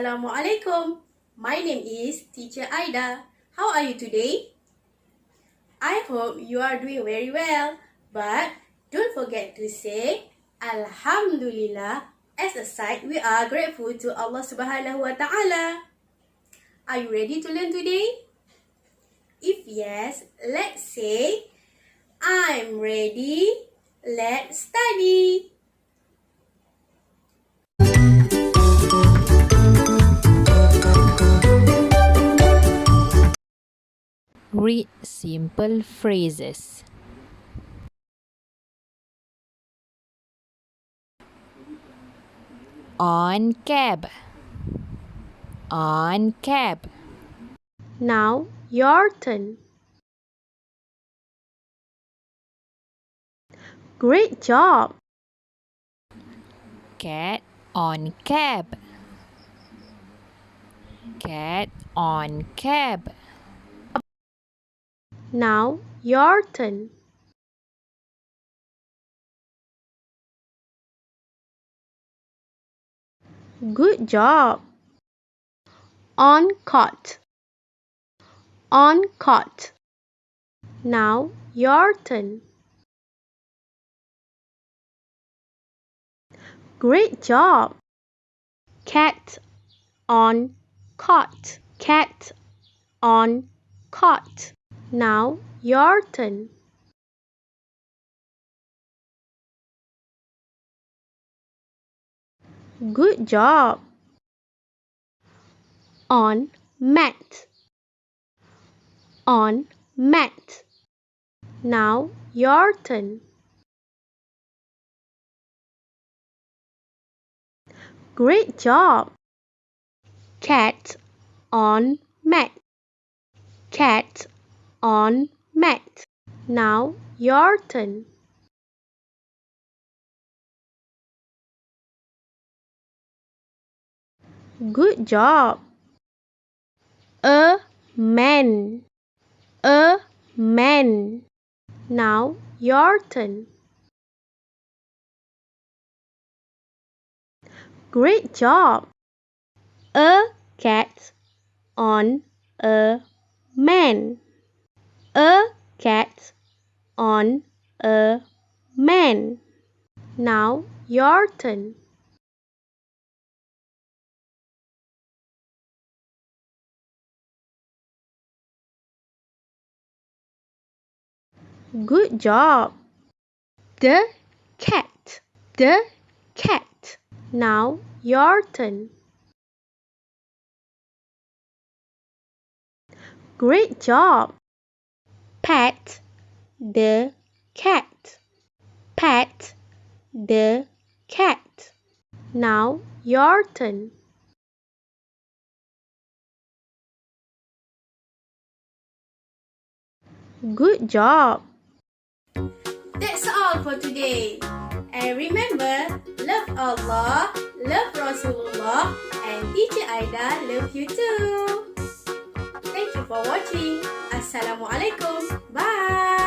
Assalamualaikum. My name is Teacher Aida. How are you today? I hope you are doing very well. But don't forget to say Alhamdulillah. As a side, we are grateful to Allah Subhanahu wa Ta'ala. Are you ready to learn today? If yes, let's say I'm ready. Let's study. Read simple phrases. On cab. On cab. Now your turn. Great job. Cat on cab. Cat on cab. Now your turn. Good job. On cot. On cot. Now your turn. Great job. Cat on cot. Cat on cot. Now your turn. Good job. On mat. On mat. Now your turn. Great job. Cat on mat. Cat on mat. Now your turn. Good job. A man. A man. Now your turn. Great job. A cat on a man. A cat on a man. Now your turn. Good job. The cat. The cat. Now your turn. Great job. Pet the cat. Pet the cat. Now your turn. Good job. That's all for today. And remember, love Allah, love Rasulullah, and Teacher Aida love you too. Thank you for watching. Assalamualaikum. Bye.